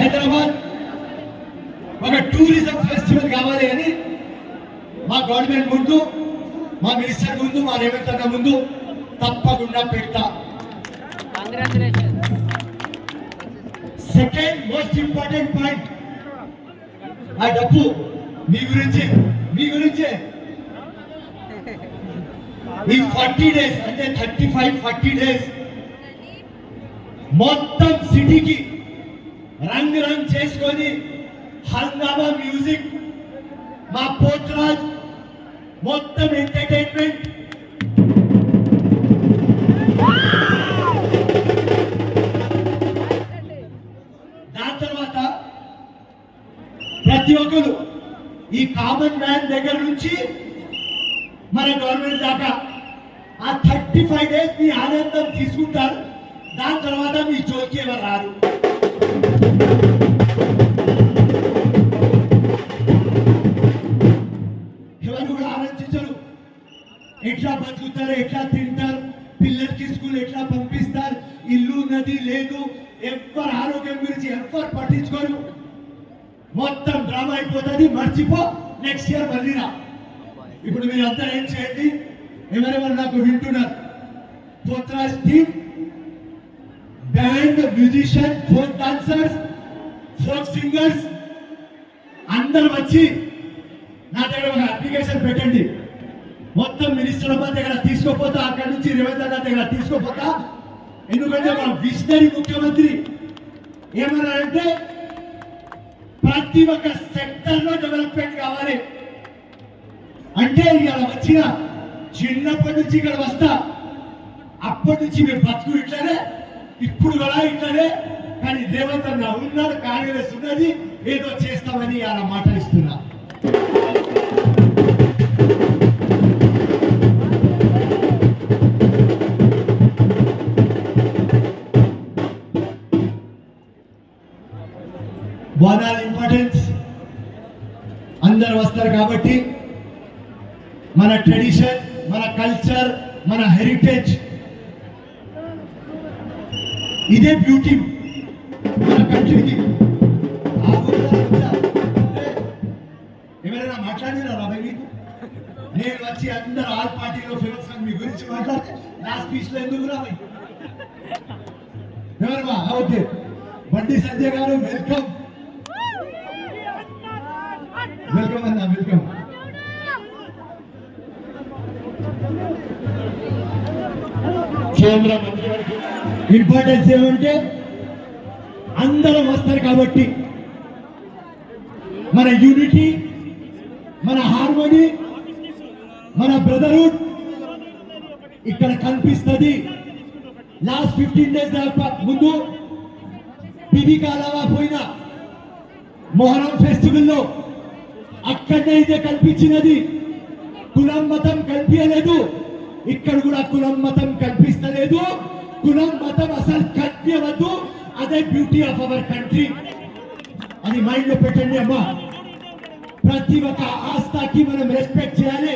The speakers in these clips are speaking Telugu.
హైదరాబాద్ ఒక టూరిజం ఫెస్టివల్ కావాలి అని మా గవర్నమెంట్ ముందు, మా మినిస్టర్ ముందు, మా రేవంత్ అన్న ముందు తప్పకుండా పెడతా. సెకండ్ మోస్ట్ ఇంపార్టెంట్ పాయింట్, ఆ డబ్బు మీ గురించే ఈ 40 డేస్ అంటే 35-40 డేస్ మొత్తం సిటీకి రంగ్ చేసుకొని హంగామా మ్యూజిక్, మా పోత్రాజ్ మొత్తం ఎంటర్టైన్మెంట్, దాని తర్వాత ప్రతి ఒక్కరు ఈ కామన్ మ్యాన్ దగ్గర నుంచి మన గవర్నమెంట్ దాకా ఆ 35 డేస్ మీ ఆనందం తీసుకుంటారు. దాని తర్వాత మీ జోకి ఎవరు రారు. ఎవరు కూడా ఆలోచించరు ఎట్లా బతుకుతారు, ఎట్లా తింటారు, పిల్లలకి స్కూల్ ఎట్లా పంపిస్తారు, ఇల్లు ఉన్నది లేదు, ఎవరు ఆరోగ్యం గురించి ఎవరు పట్టించుకోరు. మొత్తం డ్రామా అయిపోతుంది, మర్చిపో, నెక్స్ట్ ఇయర్ మళ్ళీ రా. ఇప్పుడు మీరు అంతా ఏం చేయండి, ఎవరెవరు నాకు వింటున్నారు, Pothraj team, band, musician, folk dancers, folk singers అందరూ వచ్చి నా దగ్గర ఒక అప్లికేషన్ పెట్టండి. మొత్తం మినిస్టర్ అమ్మ దగ్గర తీసుకోపోతా, అక్కడి నుంచి రేవంత్ అన్న దగ్గర తీసుకోపోతా. ఎందుకంటే మన విజనరీ ముఖ్యమంత్రి ఏమన్నారంటే ప్రతి ఒక్క సెక్టర్ లో డెవలప్మెంట్ కావాలి అంటే, ఇక్కడ వచ్చిన చిన్నప్పటి నుంచి ఇక్కడ వస్తా, అప్పటి నుంచి మీరు బతుకు ఇట్లానే, ఇప్పుడు కూడా ఇట్లానే. కానీ రేవంత్ అన్న ఉన్నారు, కాంగ్రెస్ ఉన్నది, ఏదో చేస్తామని అలా మాట్లాడిస్తున్నా. బోనాల ఇంపార్టెన్స్ అందరు వస్తారు కాబట్టి మన ట్రెడిషన్, మన కల్చర్, మన హెరిటేజ్, ఇదే బ్యూటీ మన కంట్రీకి. ఎవరైనా మాట్లాడినా రాబాయ్ మీకు? నేను వచ్చి అందరు ఆల్ పార్టీలో ఫేమస్ మీ గురించి మాట్లాడితే నా స్పీచ్ లో ఎందుకు రాబాయ్? ఎవరు? ఓకే, బండి సంజయ్ గారు వెల్కమ్ అన్న, వెల్కమ్. కేంద్ర మంత్రివర్గ ఇంపార్టెన్స్ ఏమంటే అందరం వస్తారు కాబట్టి మన యూనిటీ, మన హార్మోనీ, మన బ్రదర్హుడ్ ఇక్కడ కనిపిస్తుంది. లాస్ట్ 15 డేస్ ముందు పివి కాలవా పోయిన మొహరం ఫెస్టివల్లో అక్కడనే ఇదే కల్పించినది. కులం మతం కల్పించలేదు, ఇక్కడ కూడా కులం మతం కల్పిస్తలేదు. కులం మతం అసలు కల్పించవద్దు, అదే బ్యూటీ ఆఫ్ అవర్ కంట్రీ అని మైండ్ లో పెట్టండి అమ్మా. ప్రతి ఒక్క ఆస్థాకి మనం రెస్పెక్ట్ చేయాలి.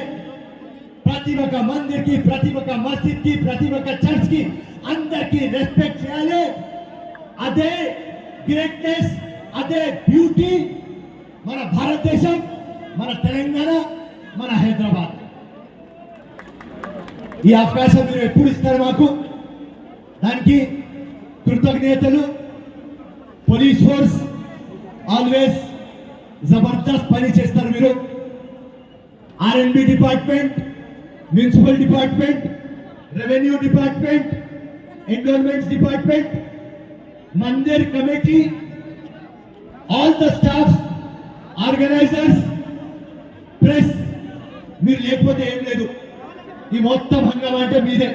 ప్రతి ఒక్క మందిర్ కి, ప్రతి ఒక్క మస్జిద్ కి, ప్రతి ఒక్క చర్చ్ కి అందరికి రెస్పెక్ట్ చేయాలి. అదే గ్రేట్నెస్, అదే బ్యూటీ మన భారతదేశం, మన తెలంగాణ, మన హైదరాబాద్. ఈ అవకాశం మీరు ఎప్పుడు ఇస్తారు మాకు, దానికి కృతజ్ఞతలు. పోలీస్ ఫోర్స్ ఆల్వేస్ జబర్దస్త్ పని చేస్తారు మీరు. R and B department, municipal department, revenue department, endowments department, మందిర్ committee, all the staff, organisers, press, మీరు లేకపోతే ఏం లేదు. ఈ మొత్తం హంగామా అంటే మీదే,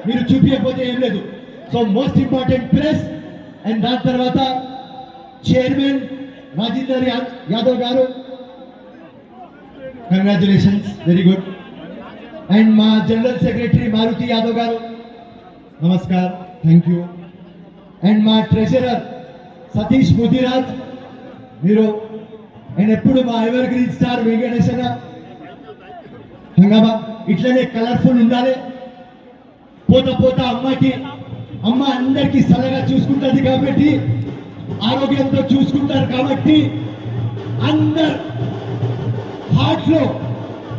మీరు చూపించకపోతే ఏం లేదు. So most important press. And దాని తర్వాత చైర్మన్ రాజేందర్ యాదవ్ గారు, కంగ్రాచులేషన్స్, వెరీ గుడ్. అండ్ మా జనరల్ సెక్రటరీ మారుతి యాదవ్ గారు, నమస్కార్, థ్యాంక్ యూ. అండ్ మా ట్రెజరర్ సతీష్ ముదిరాజ్, మీరు. అండ్ ఎప్పుడు మా ఎవర్ గ్రీన్ స్టార్ వెంకటేశ్వర. హంగామా ఇట్లనే కలర్ఫుల్ ఉండాలి. పోతా పోతా అమ్మకి, అమ్మ అందరికి సలహా చూసుకుంటుంది కాబట్టి ఆరోగ్యంతో చూసుకుంటారు కాబట్టి అందరు హార్ట్ లో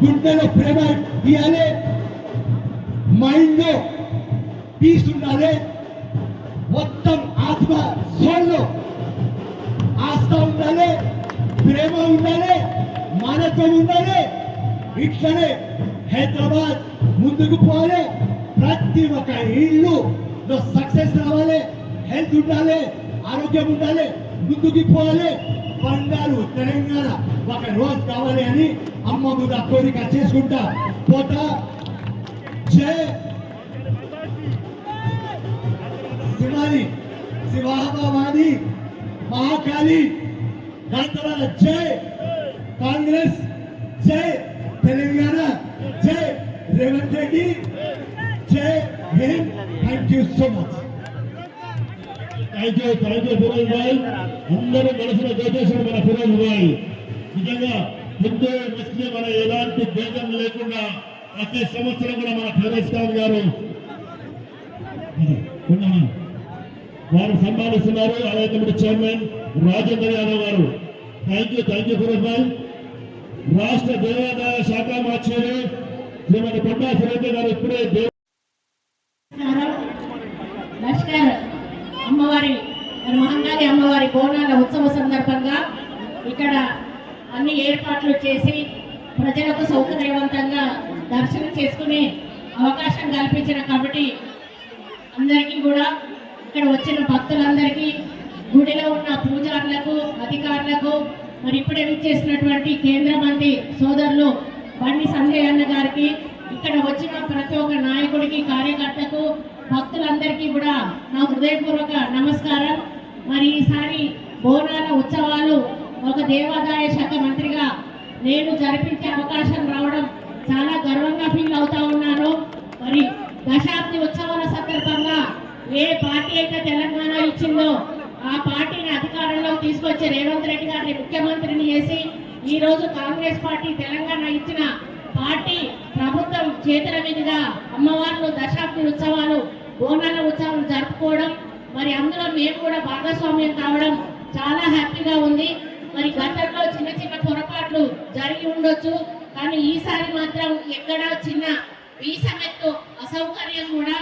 గుండెలో ప్రేమ ఇవ్వాలి, మైండ్ లో పీస్ ఉండాలి, మొత్తం ఆత్మ సోల్లో ఆస్థ ఉండాలి, ప్రేమ ఉండాలి, మానత్వం ఉండాలి. ఇట్లనే హైదరాబాద్ ముందుకు పోవాలి. ప్రతి ఒక్క ఇల్లు సక్సెస్ రావాలి, హెల్త్ ఉండాలి, ఆరోగ్యం ఉండాలి, ముందుకు పోవాలి. బంగారు తెలంగాణ ఒక రోజు కావాలి అని అమ్మ ముందు కోరిక చేసుకుంటా పోతా. జై శివాని శివాహవాని మహాకాళి గణతల జై కాంగ్రెస్, జై తెలంగాణ, జై రేవంత్ రెడ్డి, జై Hind. Thank you so much. Thank you Firoz భాయ్. అందరూ మనసులో దోచేశారు మన ఫిరోజ్ భాయ్. నిజంగా హిందూ ముస్లిం మన ఎలాంటి భేదం లేకుండా ప్రతి సంవత్సరం కూడా మన ఫిరోజ్ ఖాన్ గారు వారు సన్మానిస్తున్నారు. అలాగే కమిటీ చైర్మన్ రాజేందర్ యాదవ్ గారు. థ్యాంక్ యూ ఫిరోజ్ భాయ్. రాష్ట్ర దేవాదాయ శాఖ మార్చారు శ్రీమతి పట్టా సురేఖ గారు ఇప్పుడే లష్కర్ అమ్మవారి మహంకాళి అమ్మవారి బోనాల ఉత్సవ సందర్భంగా ఇక్కడ అన్ని ఏర్పాట్లు చేసి ప్రజలకు సౌకర్యవంతంగా దర్శనం చేసుకునే అవకాశం కల్పించిన కమిటీ అందరికీ కూడా, ఇక్కడ వచ్చిన భక్తులందరికీ, గుడిలో ఉన్న పూజారులకు, అధికారులకు, మరి ఇప్పుడే విచ్చేసినటువంటి కేంద్ర మంత్రి సోదరులు బండి సంజయ్ అన్న గారికి, ఇక్కడ వచ్చిన ప్రతి ఒక్క నాయకుడికి, కార్యకర్తకు, భక్తులందరికీ కూడా నా హృదయపూర్వక నమస్కారం. మరి ఈసారి బోనాల ఉత్సవాలు ఒక దేవాదాయ శాఖ మంత్రిగా నేను జరిపించే అవకాశం రావడం చాలా గర్వంగా ఫీల్ అవుతా ఉన్నాను. మరి దశాబ్ది ఉత్సవాల సందర్భంగా ఏ పార్టీ అయితే తెలంగాణ ఇచ్చిందో ఆ పార్టీని అధికారంలో తీసుకొచ్చి రేవంత్ రెడ్డి గారిని ముఖ్యమంత్రిని చేసి ఈ రోజు కాంగ్రెస్ పార్టీ తెలంగాణ ఇచ్చిన పార్టీ ప్రభుత్వం చేతుల మీదుగా అమ్మవార్లు దశాబ్ది ఉత్సవాలు, బోనాల ఉత్సవాలు జరుపుకోవడం, మరి అందులో మేము కూడా భాగస్వామ్యం కావడం చాలా హ్యాపీగా ఉంది. మరి గతంలో చిన్న చిన్న పొరపాట్లు జరిగి ఉండొచ్చు, కానీ ఈసారి మాత్రం ఎక్కడా చిన్న వీసమెత్తు అసౌకర్యం కూడా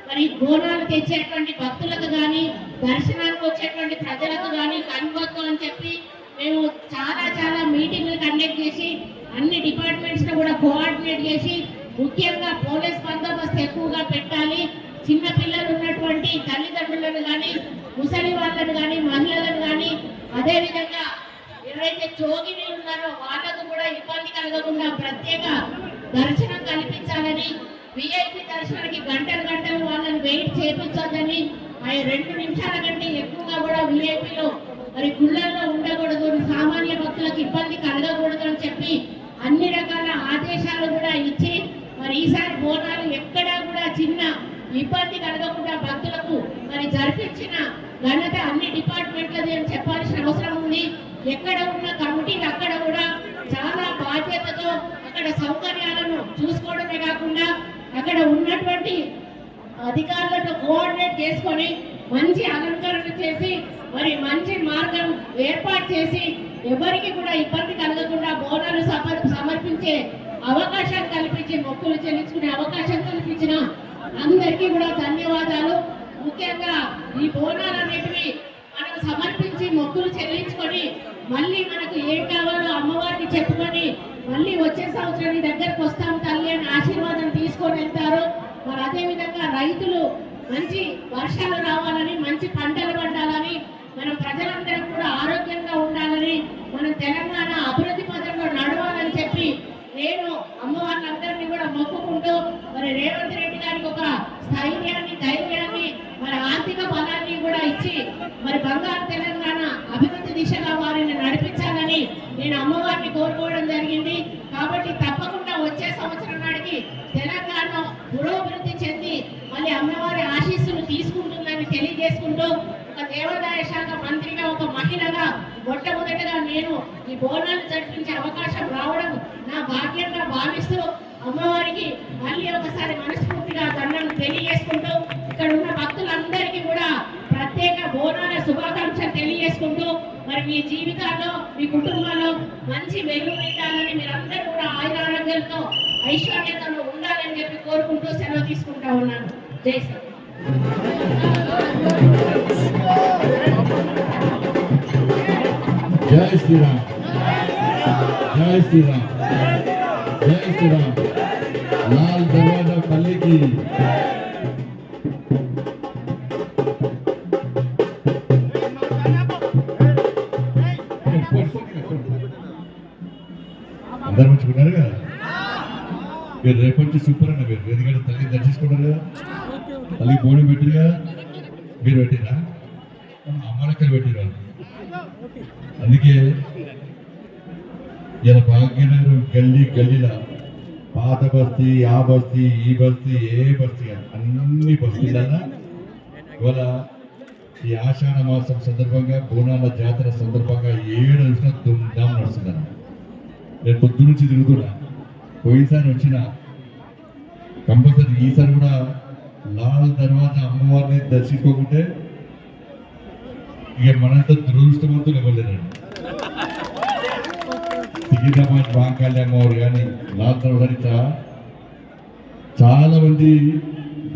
మరి బోనాలు తెచ్చేటువంటి భక్తులకు కానీ, దర్శనానికి వచ్చేటువంటి ప్రజలకు కానీ కనుగొద్దు అని చెప్పి మేము చాలా మీటింగ్లు కండక్ట్ చేసి అన్ని డిపార్ట్మెంట్స్ కూడా కోఆర్డినేట్ చేసి, ముఖ్యంగా పోలీస్ బందోబస్తు ఎక్కువగా పెట్టాలి. చిన్న పిల్లలు ఉన్నటువంటి తల్లిదండ్రులను కానీ, ముసలి వాళ్ళను కానీ, మహిళలను కానీ, అదేవిధంగా ఎవరైతే జోగిని ఉన్నారో వాళ్ళకు కూడా ఇబ్బంది కలగకుండా ప్రత్యేక దర్శనం కల్పించాలని, విఐపి దర్శనానికి గంటలు వాళ్ళని వెయిట్ చేయించొద్దని, 2 నిమిషాల కంటే ఎక్కువగా కూడా విఐపిలో మరి గుళ్ళల్లో ఉండకూడదు, సామాన్య భక్తులకు ఇబ్బంది కలగకూడదు అని చెప్పి అన్ని రకాల ఆదేశాలు కూడా ఇచ్చి, మరి ఈసారి బోనాలు ఎక్కడా కూడా చిన్న ఇబ్బంది కలగకుండా భక్తులకు మరి జరిపించిన ఘనత అన్ని డిపార్ట్మెంట్లది అని చెప్పాల్సిన అవసరం ఉంది. ఎక్కడ ఉన్న కమిటీలు అక్కడ కూడా చాలా బాధ్యతతో అక్కడ సౌకర్యాలను చూసుకోవడమే కాకుండా అక్కడ ఉన్నటువంటి అధికారులను కోఆర్డినేట్ చేసుకొని మంచి అలంకరణ చేసి మరి మంచి మార్గం ఏర్పాటు చేసి ఎవరికి కూడా ఇబ్బంది కలగకుండా బోనాలు సమర్పించే అవకాశం కల్పించి, మొక్కులు చెల్లించుకునే అవకాశం కల్పించిన అందరికీ కూడా ధన్యవాదాలు. ముఖ్యంగా ఈ బోనాలు అనేటివి మనం సమర్పించి మొక్కులు చెల్లించుకొని మళ్ళీ మనకు ఏం కావాలో అమ్మవారికి చెప్పుకొని మళ్ళీ వచ్చే సంవత్సరం దగ్గరకు వస్తాం తల్లి అని ఆశీర్వాదం తీసుకొని వెళ్తారు. మరి అదేవిధంగా రైతులు మంచి వర్షాలు రావాలని, మంచి పంటలు పండాలని, మనం ప్రజలందరం కూడా ఆరోగ్యంగా ఉండాలని, మన తెలంగాణ అభివృద్ధి పథంలో నడవాలని చెప్పి నేను అమ్మవారిని కూడా మొక్కుకుంటూ మరి రేవంత్ రెడ్డి గారికి ఒక స్థైర్యాన్ని, ధైర్యాన్ని, మరి ఆర్థిక బలాన్ని కూడా ఇచ్చి మరి బంగారు తెలంగాణ అభివృద్ధి దిశగా వారిని నడిపించాలని నేను అమ్మవారిని కోరుకోవడం జరిగింది. కాబట్టి తప్పకుండా వచ్చే సంవత్సరం నాటికి తెలంగాణ పురోభివృద్ధి చెంది మళ్ళీ అమ్మవారి ఆశీస్సులు తీసుకుంటుందని తెలియజేసుకుంటూ, ఒక దేవాదాయ శాఖ మంత్రిగా, ఒక మహిళగా మొట్టమొదటిగా నేను ఈ బోనాలు జరిపించే అవకాశం రావడం నా భాగ్యంగా భావిస్తూ అమ్మవారికి మళ్ళీ ఒకసారి మనస్ఫూర్తిగా దండం తెలియజేసుకుంటూ ఇక్కడ ఉన్న భక్తులందరికీ కూడా ప్రత్యేక బోనాల శుభాకాంక్షలు తెలియజేసుకుంటూ మరి మీ జీవితాల్లో మీ కుటుంబాల్లో మంచి వెలుగు నిండాలని మీరందరూ కూడా ఆయురారోగ్యాలతో ఐశ్వర్యతలో ఉండాలని చెప్పి కోరుకుంటూ సెలవు తీసుకుంటా ఉన్నాను. జై శ్రీరామ్. జై శ్రీరామ్, జై శ్రీరామ్, జై శ్రీరామ్. లాల్ దర్వాజా పల్లికి అందరు మంచుకున్నారు కదా. మీరు రేపటి సూపర్ అన్న మీరు ఎందుకంటే తల్లి దర్శించుకుంటారు కదా, తల్లి బోనం పెట్టిరు కదా, మీరు పెట్టిరా అమ్మలక్కలు పెట్టిరా. అందుకే ఇలా భాగ్యనగరం గల్లీల పాత బస్తీ, ఆ బస్తీ, ఈ బస్తీ, ఏ బస్తీ అన్ని బస్తీలన్నా ఇవాళ ఈ ఆషాఢ మాసం సందర్భంగా బోనాల జాతర సందర్భంగా 7 నిమిషాల ధూమ్ధామ్ నడుస్తుందన్న. నేను పొద్దు నుంచి తిరుగుతున్నా. పోయినసారి వచ్చిన కంపల్సరీ ఈసారి కూడా లాల్ దర్వాజా అమ్మవారిని దర్శించుకోకుంటే ఇక మనంతా దురదృష్టవంతులు ఇవ్వలేరండి. సికింద్రాబాద్ వాంకాళి అమ్మవారు కానీ లాల్ దర్వాజా చాలా మంది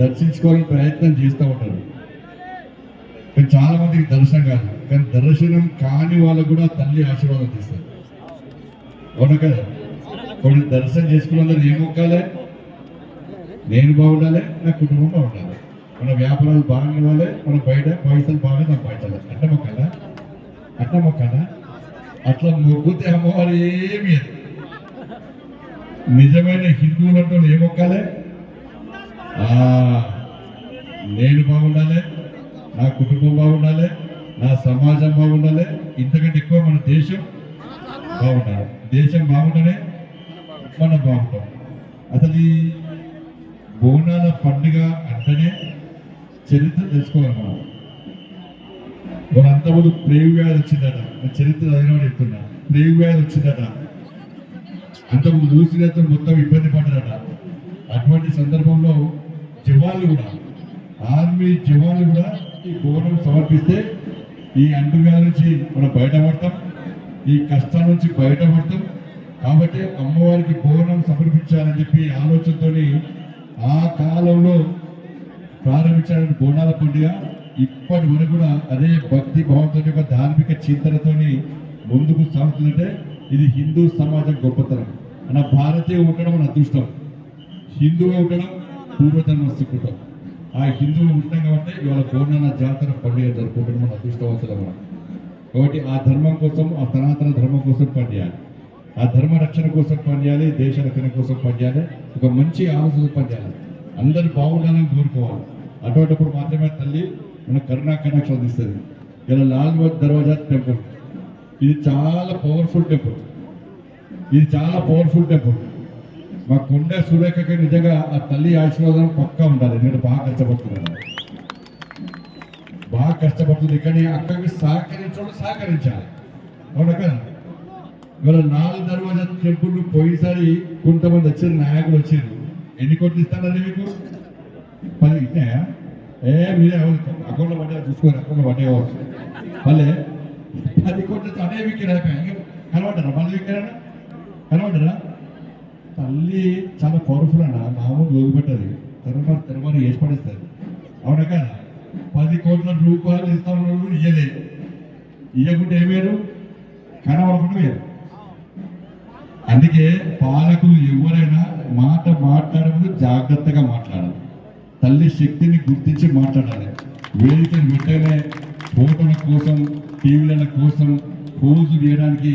దర్శించుకోవాలని ప్రయత్నం చేస్తూ ఉంటారు. కానీ చాలా మందికి దర్శనం కాదు. కానీ దర్శనం కాని వాళ్ళకు కూడా తల్లి ఆశీర్వాదం తీస్తారు. అవునా కదా? కొన్ని దర్శనం చేసుకున్న అందరూ ఏం మొక్కాలి? నేను బాగుండాలి, నా కుటుంబం బాగుండాలి, మన వ్యాపారాలు బాగా ఇవ్వాలి, మనం బయట పైసలు బాగా సంపాదించాలి. అట్లా మొక్కాలా? అట్లా మొక్కితే అమ్మవారు ఏమి నిజమైన హిందువులంటే ఏం మొక్కాలి? నేను బాగుండాలి, నా కుటుంబం బాగుండాలి, నా సమాజం బాగుండాలి, ఇంతకంటే ఎక్కువ మన దేశం బాగుండాలి. దేశం బాగుంటేనే మనం బాగుంటాం. అసలు ఈ బోనాల పండుగ అంటేనే చరిత్ర తెలుసుకోవాలి. మన అంతకుముందు ప్రేగు వ్యాధి వచ్చిందట. చరిత్ర చదివిన చెప్తున్నా. ప్రేగు వ్యాధి వచ్చిందట. అంతకుముందు మూసినతో మొత్తం ఇబ్బంది పడ్డారట. అటువంటి సందర్భంలో జవాన్లు కూడా, ఆర్మీ జవాన్లు కూడా ఈ బోనం సమర్పిస్తే ఈ అంటువ్యాధి నుంచి మనం బయటపడతాం, ఈ కష్టాల నుంచి బయటపడతాం. కాబట్టి అమ్మవారికి బోనం సమర్పించాలని చెప్పి ఆలోచనతో ఆ కాలంలో ప్రారంభించిన బోనాల పండుగ ఇప్పటి వరకు కూడా అదే భక్తి భావంతో ఒక ధార్మిక చింతనతో ముందుకు సాగుతుందంటే ఇది హిందూ సమాజం గొప్పతనం. మన భారతీయ ఉండడం మన అదృష్టం, హిందువు ఉండడం పూర్వజన్మ సుకృతం. ఆ హిందువు ఉండడం కాబట్టి ఇవాళ బోనాల జాతర పండుగ జరుపుకుంటున్న మన అదృష్టవంతులం. కాబట్టి ఆ ధర్మం కోసం, ఆ సనాతన ధర్మం కోసం పనిచేయాలి, ఆ ధర్మ రక్షణ కోసం పనిచేయాలి, దేశ రక్షణ కోసం పనిచేయాలి, ఒక మంచి ఆలోచన పనిచేయాలి, అందరూ బాగుండాలని కోరుకోవాలి. అటువంటిప్పుడు మాత్రమే తల్లి మన కరుణా కటాక్షం అందిస్తుంది. ఇలా లాల్ దర్వాజా టెంపుల్ ఇది చాలా పవర్ఫుల్ టెంపుల్. మా కొండ సురేఖకి నిజంగా ఆ తల్లి ఆశీర్వాదం పక్కా ఉండాలి. ఎందుకంటే బాగా కష్టపడుతుంది. కానీ అక్కడికి సహకరించాలి. అవునా కదా? ఇవాళ లాల్ దర్వాజా టెంపుల్ పోయినసారి కొంతమంది వచ్చారు, నాయకులు వచ్చారు. ఎన్ని కోట్లు ఇస్తానని మీకు? 10 ఇచ్చినాయా? మీరే అకౌంట్లో పడ్డా చూసుకోరు, అకౌంట్లో పడ్డేవాళ్ళు మళ్ళీ 10 కోట్లు అదే విక్కిరా కనబడ్డారా? మళ్ళీ విక్కిరానా? కనబడ్డారా? తల్లి చాలా పవర్ఫుల్ అన్న. మామూలు వదిలిపెట్టది, తెరమని వేసి పడేస్తుంది. అవునా కదా? 10 కోట్ల రూపాయలు ఇస్తాను ఇయ్యకుంటే ఏమేరు? కనబడకుండా వేరు. అందుకే పాలకులు ఎవరైనా మాట మాట్లాడేందుకు జాగ్రత్తగా మాట్లాడాలి. తల్లి శక్తిని గుర్తించి మాట్లాడాలి. వేదికను వెంటనే ఫోటోల కోసం, టీవీల కోసం పోజు చేయడానికి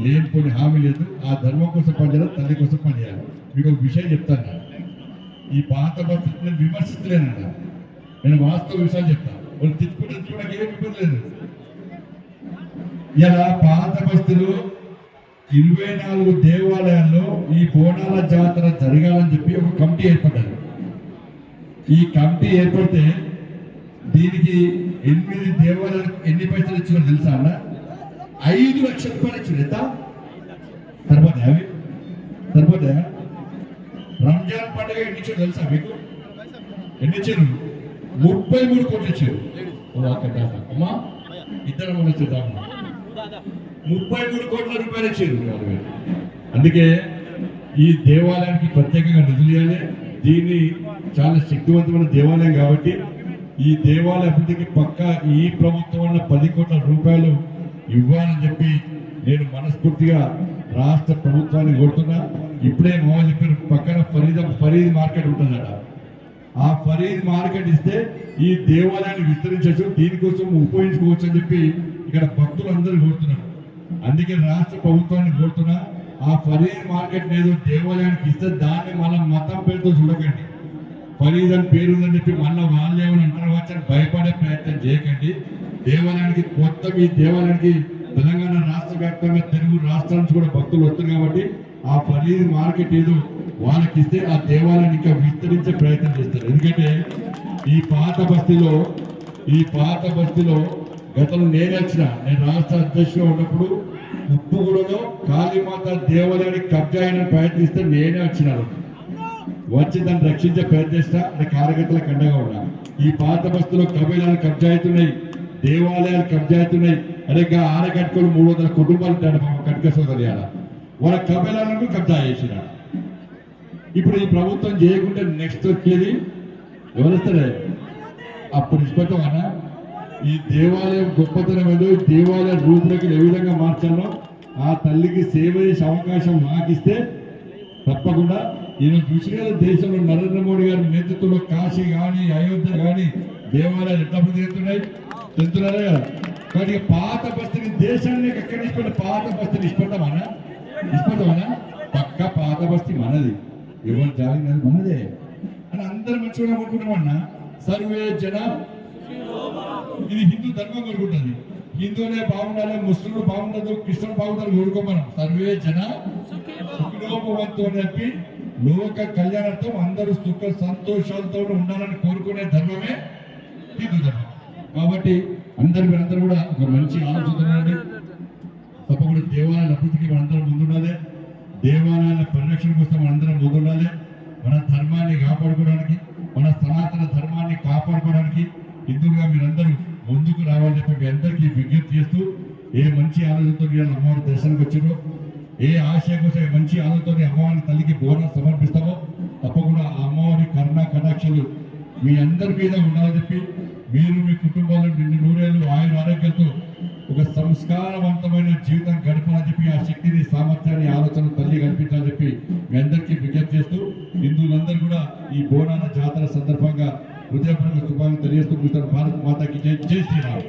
లేనిపోని హామీ లేదు. ఆ ధర్మం కోసం పనిచేయాలి, తల్లి కోసం పనిచేయాలి. మీకు ఒక విషయం చెప్తాను. ఈ పాత పరిస్థితులను విమర్శించలేనన్నా, నేను వాస్తవ విషయాలు చెప్తాను. వాళ్ళు తిట్టుకుంటే చూడడానికి ఏమి ఇబ్బంది లేదు. ఇలా పాత బస్తీలో 24 దేవాలయాల్లో ఈ బోనాల జాతర జరగాలని చెప్పి ఒక కమిటీ ఏర్పడ్డారు. ఈ కమిటీ ఏర్పడితే దీనికి 8 దేవాలయాలకు ఎన్ని పైసలు ఇచ్చారో తెలుసా అన్న? 5 లక్షల రూపాయలు ఇచ్చారు. ఎంత సరిపోతాయా? రంజాన్ పండుగ ఎన్ని ఇచ్చారు తెలుసా మీకు? ఎన్ని ఇచ్చారు? 33 కోట్లు ఇచ్చారు. అమ్మా ఇద్దరు మనం చూద్దాము 33 కోట్ల రూపాయలు ఇచ్చారు. అందుకే ఈ దేవాలయానికి ప్రత్యేకంగా నిధులు ఇవ్వాలి. దీన్ని చాలా శక్తివంతమైన దేవాలయం కాబట్టి ఈ దేవాలయ అభివృద్ధికి పక్కా ఈ ప్రభుత్వం వల్ల 10 కోట్ల రూపాయలు ఇవ్వాలని చెప్పి నేను మనస్ఫూర్తిగా రాష్ట్ర ప్రభుత్వాన్ని కోరుతున్నా. ఇప్పుడే మోహన్ చెప్పారు పక్కన ఫరీద్ మార్కెట్ ఉంటుందట. ఆ ఫరీద్ మార్కెట్ ఇస్తే ఈ దేవాలయాన్ని విస్తరించవచ్చు, దీనికోసం ఉపయోగించుకోవచ్చు అని చెప్పి ఇక్కడ భక్తులు అందరూ కోరుతున్నారు. అందుకే రాష్ట్ర ప్రభుత్వాన్ని కోరుతున్నా ఆ ఫరీద్ మార్కెట్ ఏదో దేవాలయానికి ఇస్తే దాన్ని మన మతం పేరుతో చూడకండి. ఫరీద్ అని పేరు ఉందని చెప్పి మళ్ళీ వాళ్ళు ఏమైనా అంటారు వచ్చని భయపడే ప్రయత్నం చేయకండి. దేవాలయానికి మొత్తం ఈ దేవాలయానికి తెలంగాణ రాష్ట్ర వ్యాప్తంగా తెలుగు రాష్ట్రాల నుంచి కూడా భక్తులు వస్తారు కాబట్టి ఆ ఫరీద్ మార్కెట్ ఏదో వాళ్ళకి ఇస్తే ఆ దేవాలయాన్ని ఇంకా విస్తరించే ప్రయత్నం చేస్తారు. ఎందుకంటే ఈ పాత బస్తీలో గతంలో నేను రాష్ట్ర అధ్యక్షుడు ఉన్నప్పుడు ఉప్పుగూడలో కాళీమాత దేవాలయానికి కబ్జా అయిన ప్రయత్నిస్తే నేనే వచ్చినాను. వచ్చి దాన్ని రక్షించే ప్రయత్నిస్తా అంటే కార్యకర్తలకు అండగా ఉన్నా. ఈ పాత బస్తీలో కబీలాలు కబ్జా అవుతున్నాయి, దేవాలయాలు కబ్జా అవుతున్నాయి. అదే ఆడ కట్టుకొని 300 కుటుంబాలు కట్టుక సోదరియాల వాళ్ళ కబీలాలను కబ్జా చేసిన. ఇప్పుడు ఈ ప్రభుత్వం చేయకుంటే నెక్స్ట్ వచ్చేది ఎవరు వస్తారే అప్పుడు ఇష్టం అన్నా. ఈ దేవాలయం గొప్పతనం ఏదో ఈ దేవాలయ రూపురేఖలు ఏ విధంగా మార్చాలో ఆ తల్లికి సేవ చేసే అవకాశం మాకిస్తే తప్పకుండా ఈయన చూసిన దేశంలో నరేంద్ర మోడీ గారి నేతృత్వంలో కాశీ కానీ అయోధ్య కానీ దేవాలయాలు ఎట్లా తిరుగుతున్నాయి చెప్తున్నారా కదా. కానీ పాత బస్తీని దేశాన్ని ఎక్కడ ఇష్టపడి పాత బస్తీని ఇష్టపడతామన్నా పక్క పాత బస్తీ మనది, ఎవరు జాగింది మనదే అని అందరూ మంచిగా అనుకుంటున్నామన్నా. సర్వే జన ఇది హిందూ ధర్మం కోరుకుంటుంది. హిందువులే బాగుండాలి, ముస్లింలు బాగుండదు, క్రిస్టియన్ బాగుండాలి కోరుకోమనం. సర్వే జన సుఖినోపవంతో అని చెప్పి లోక కళ్యాణార్థం అందరూ సుఖ సంతోషాలతో ఉండాలని కోరుకునే ధర్మమే హిందూ ధర్మం. కాబట్టి మీరందరూ కూడా ఒక మంచి ఆలోచన తప్పకుండా దేవాలయాల అభివృద్ధికి మనందరం ముందుండాలి, దేవాలయాల పరిరక్షణ కోసం మనందరం ముందుండాలి. మన ధర్మాన్ని కాపాడుకోవడానికి, మన సనాతన ధర్మాన్ని కాపాడుకోవడానికి హిందువులుగా మీరందరూ ముందుకు రావాలని చెప్పి మీ అందరికీ విజ్ఞప్తి చేస్తూ ఏ మంచి ఆలోచనతో అమ్మవారి దర్శనానికి వచ్చారో, ఏ ఆశయం కోసం మంచి ఆలోచనతో అమ్మవారి తల్లికి బోనం సమర్పిస్తామో తప్పకుండా ఆ అమ్మవారి కరుణా కటాక్షలు మీ అందరి మీద ఉండాలని చెప్పి మీరు మీ కుటుంబాలు నిన్ను నూరేళ్ళు ఆయుర ఆరోగ్యాలతో ఒక సంస్కారవంతమైన జీవితం గడపాలని చెప్పి ఆ శక్తిని సామర్థ్యాన్ని ఆలోచన తల్లి కల్పించాలని చెప్పి మీ అందరికీ విజ్ఞప్తి చేస్తూ హిందువులందరూ కూడా ఈ బోనాల జాతర సందర్భంగా హృదయపూర్వక శుభాకాంక్షలు తెలియజేస్తూ భారత్ మాతాకి జై శ్రీరామ్.